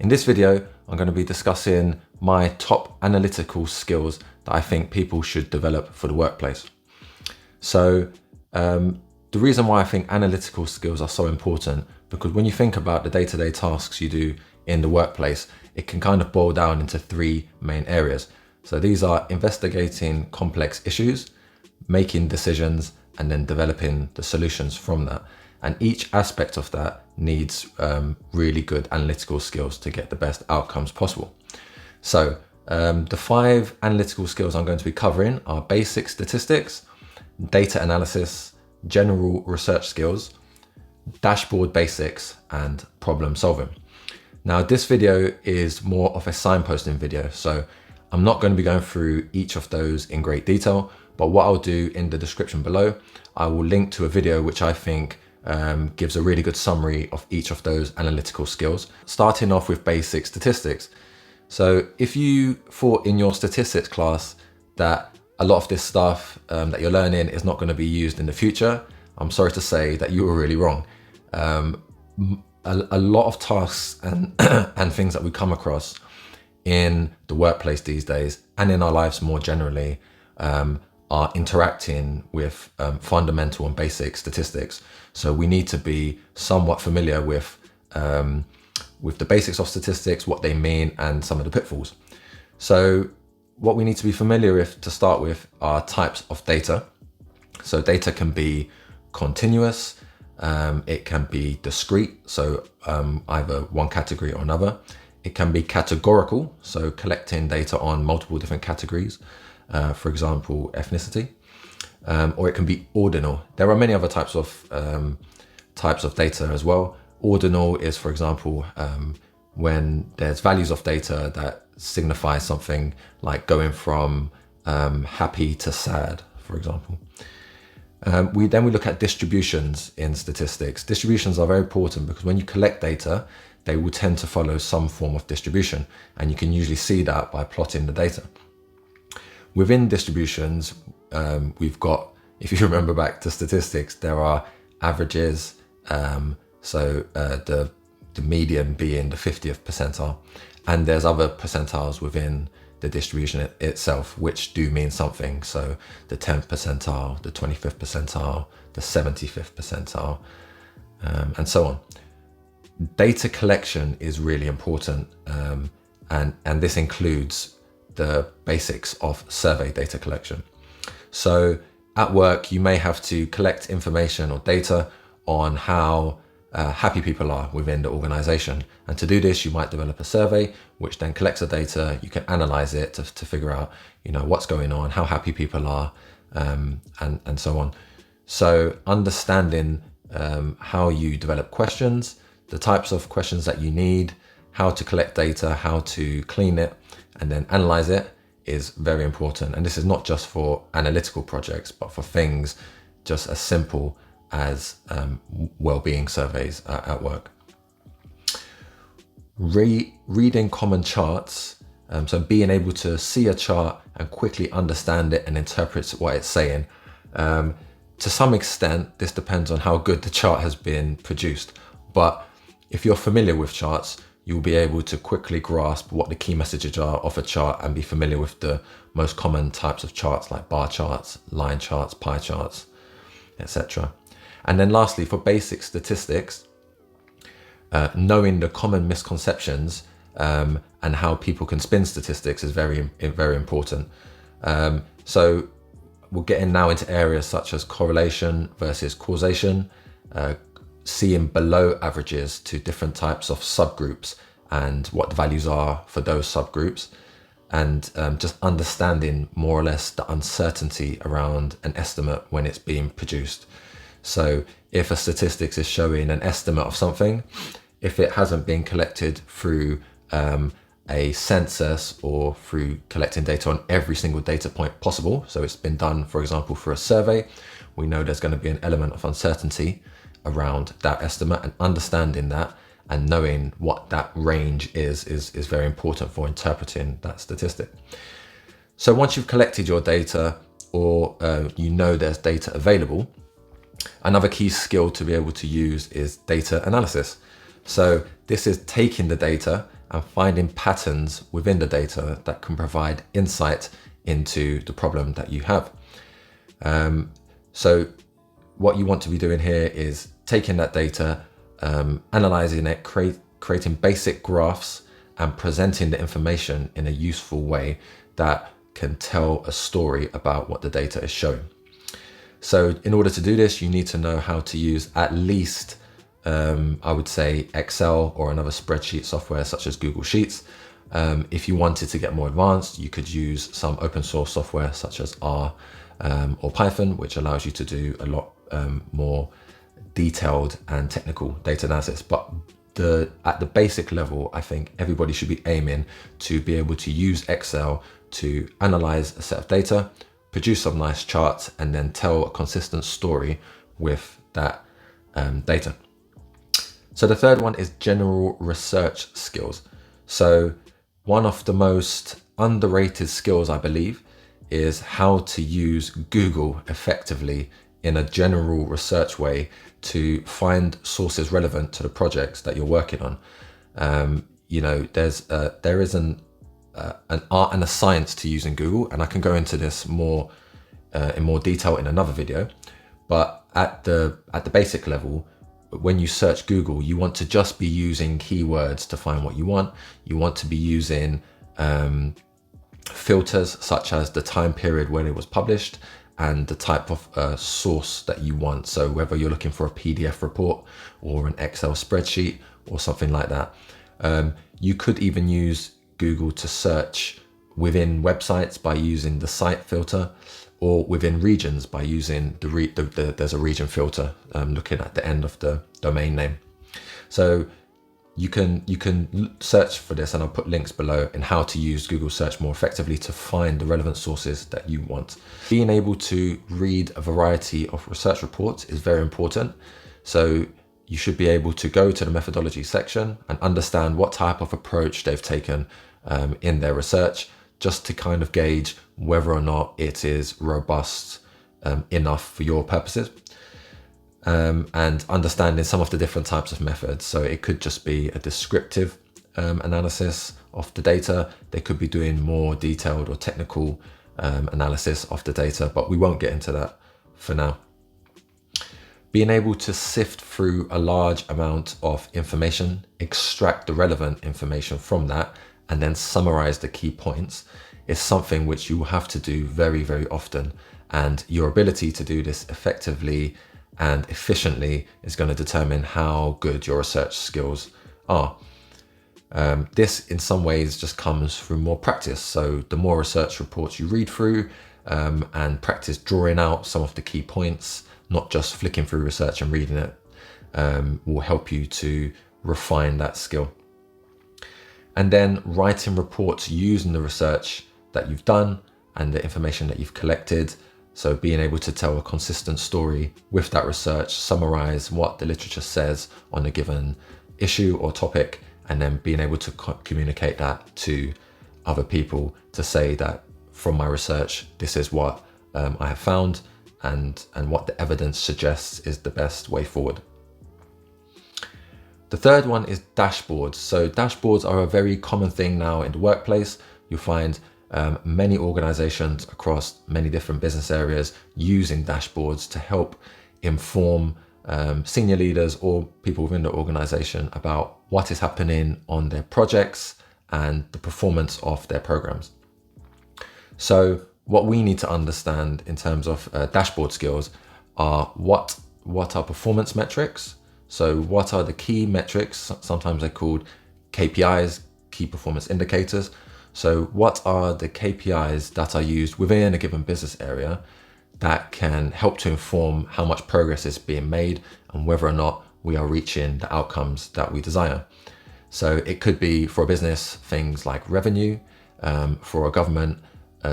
In this video, I'm going to be discussing my top analytical skills that I think people should develop for the workplace. So the reason why I think analytical skills are so important, because when you think about the day-to-day tasks you do in the workplace, it can kind of boil down into three main areas. So these are investigating complex issues, making decisions, and then developing the solutions from that. And each aspect of that needs really good analytical skills to get the best outcomes possible. So the 5 analytical skills I'm going to be covering are basic statistics, data analysis, general research skills, dashboard basics, and problem solving. Now, this video is more of a signposting video, so I'm not going to be going through each of those in great detail, but what I'll do in the description below, I will link to a video which I think gives a really good summary of each of those analytical skills, starting off with basic statistics. So if you thought in your statistics class that a lot of this stuff that you're learning is not going to be used in the future, I'm sorry to say that you were really wrong. A lot of tasks and, and things that we come across in the workplace these days and in our lives more generally are interacting with fundamental and basic statistics. So we need to be somewhat familiar with the basics of statistics, what they mean, and some of the pitfalls. So what we need to be familiar with to start with are types of data. So data can be continuous, it can be discrete, so either one category or another. It can be categorical, so collecting data on multiple different categories, for example, ethnicity, or it can be ordinal. There are many other types of data as well. Ordinal is, for example, when there's values of data that signify something like going from happy to sad, for example. We look at distributions in statistics. Distributions are very important because when you collect data, they will tend to follow some form of distribution, and you can usually see that by plotting the data. Within distributions, we've got, if you remember back to statistics, there are averages, so the median being the 50th percentile, and there's other percentiles within the distribution itself, which do mean something. So the 10th percentile, the 25th percentile, the 75th percentile, and so on. Data collection is really important, and this includes the basics of survey data collection. So at work, you may have to collect information or data on how happy people are within the organization. And to do this, you might develop a survey, which then collects the data. You can analyze it to figure out, what's going on, how happy people are, and so on. So understanding how you develop questions, the types of questions that you need, how to collect data, how to clean it, and then analyze it is very important. And this is not just for analytical projects, but for things just as simple as well-being surveys at work. Reading common charts, so being able to see a chart and quickly understand it and interpret what it's saying. To some extent, this depends on how good the chart has been produced. But if you're familiar with charts, you'll be able to quickly grasp what the key messages are of a chart and be familiar with the most common types of charts like bar charts, line charts, pie charts, etc. And then lastly, for basic statistics, knowing the common misconceptions and how people can spin statistics is very, very important. So we're getting now into areas such as correlation versus causation, seeing below averages to different types of subgroups and what the values are for those subgroups, and just understanding more or less the uncertainty around an estimate when it's being produced. So if a statistics is showing an estimate of something, if it hasn't been collected through a census or through collecting data on every single data point possible, so it's been done, for example, for a survey, we know there's going to be an element of uncertainty around that estimate, and understanding that and knowing what that range is very important for interpreting that statistic. So once you've collected your data, or there's data available, another key skill to be able to use is data analysis. So this is taking the data and finding patterns within the data that can provide insight into the problem that you have. So what you want to be doing here is taking that data, analyzing it, creating basic graphs and presenting the information in a useful way that can tell a story about what the data is showing. So in order to do this, you need to know how to use at least, I would say, Excel or another spreadsheet software such as Google Sheets. If you wanted to get more advanced, you could use some open source software such as R or Python, which allows you to do a lot more detailed and technical data analysis. But at the basic level, I think everybody should be aiming to be able to use Excel to analyze a set of data, produce some nice charts, and then tell a consistent story with that data. So the third one is general research skills. So one of the most underrated skills, I believe, is how to use Google effectively in a general research way to find sources relevant to the projects that you're working on. There is an art and a science to using Google, and I can go into this more in more detail in another video. But at the basic level, when you search Google, you want to just be using keywords to find what you want. You want to be using filters such as the time period when it was published and the type of source that you want. So whether you're looking for a PDF report or an Excel spreadsheet or something like that. You could even use Google to search within websites by using the site filter, or within regions by using there's a region filter looking at the end of the domain name. So you can search for this, and I'll put links below in how to use Google search more effectively to find the relevant sources that you want. Being able to read a variety of research reports is very important. So you should be able to go to the methodology section and understand what type of approach they've taken in their research, just to kind of gauge whether or not it is robust enough for your purposes. And understanding some of the different types of methods. So it could just be a descriptive analysis of the data. They could be doing more detailed or technical analysis of the data, but we won't get into that for now. Being able to sift through a large amount of information, extract the relevant information from that, and then summarize the key points is something which you will have to do very, very often. And your ability to do this effectively and efficiently is going to determine how good your research skills are. This in some ways just comes through more practice. So the more research reports you read through and practice drawing out some of the key points, not just flicking through research and reading it, will help you to refine that skill. And then writing reports using the research that you've done and the information that you've collected. So being able to tell a consistent story with that research, summarize what the literature says on a given issue or topic, and then being able to communicate that to other people to say that from my research, this is what I have found and what the evidence suggests is the best way forward. The third one is dashboards. So dashboards are a very common thing now in the workplace. You'll find many organizations across many different business areas using dashboards to help inform senior leaders or people within the organization about what is happening on their projects and the performance of their programs. So what we need to understand in terms of dashboard skills are what are performance metrics. So what are the key metrics? Sometimes they're called KPIs, key performance indicators. So what are the KPIs that are used within a given business area that can help to inform how much progress is being made and whether or not we are reaching the outcomes that we desire? So it could be for a business, things like revenue. For a government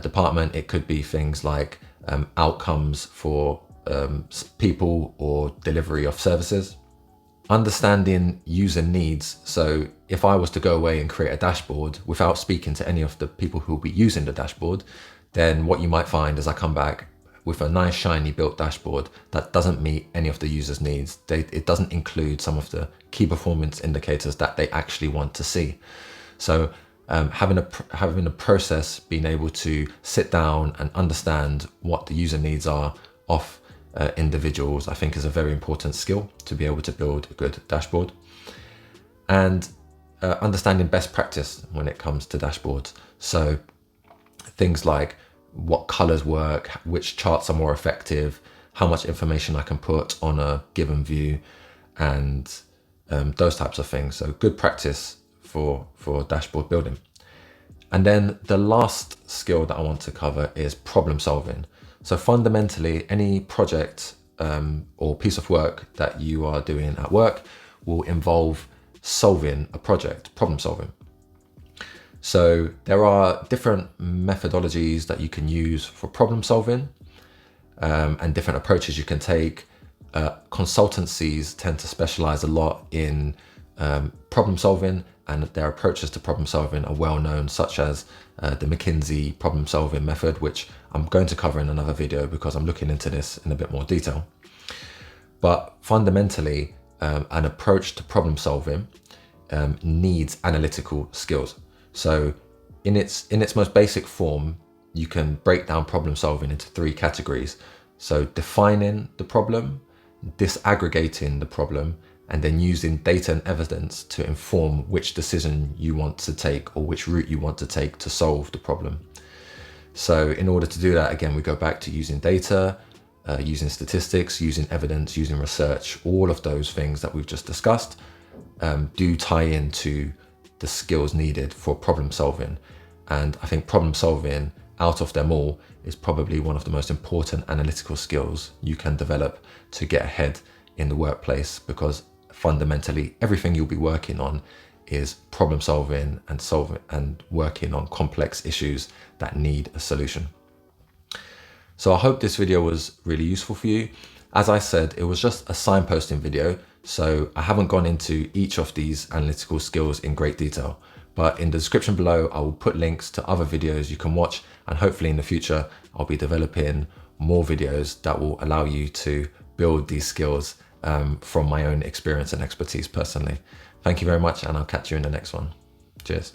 department, it could be things like outcomes for people or delivery of services. Understanding user needs. So if I was to go away and create a dashboard without speaking to any of the people who will be using the dashboard, then what you might find is I come back with a nice shiny built dashboard that doesn't meet any of the users' needs. It doesn't include some of the key performance indicators that they actually want to see. So having a process, being able to sit down and understand what the user needs are of individuals, I think is a very important skill to be able to build a good dashboard. And understanding best practice when it comes to dashboards. So things like what colors work, which charts are more effective, how much information I can put on a given view, and those types of things. So good practice for dashboard building. And then the last skill that I want to cover is problem solving. So fundamentally, any project or piece of work that you are doing at work will involve solving a project, problem solving. So there are different methodologies that you can use for problem solving and different approaches you can take. Consultancies tend to specialize a lot in problem solving, and their approaches to problem solving are well known, such as the McKinsey problem solving method, which I'm going to cover in another video because I'm looking into this in a bit more detail. But fundamentally, an approach to problem solving needs analytical skills. So in its most basic form, you can break down problem solving into 3 categories. So defining the problem, disaggregating the problem, and then using data and evidence to inform which decision you want to take or which route you want to take to solve the problem. So in order to do that, again, we go back to using data, using statistics, using evidence, using research. All of those things that we've just discussed do tie into the skills needed for problem solving. And I think problem solving, out of them all, is probably one of the most important analytical skills you can develop to get ahead in the workplace, because fundamentally everything you'll be working on is problem solving and working on complex issues that need a solution. So I hope this video was really useful for you. As I said, it was just a signposting video, so I haven't gone into each of these analytical skills in great detail. But in the description below, I will put links to other videos you can watch, and hopefully in the future, I'll be developing more videos that will allow you to build these skills from my own experience and expertise personally. Thank you very much, and I'll catch you in the next one. Cheers.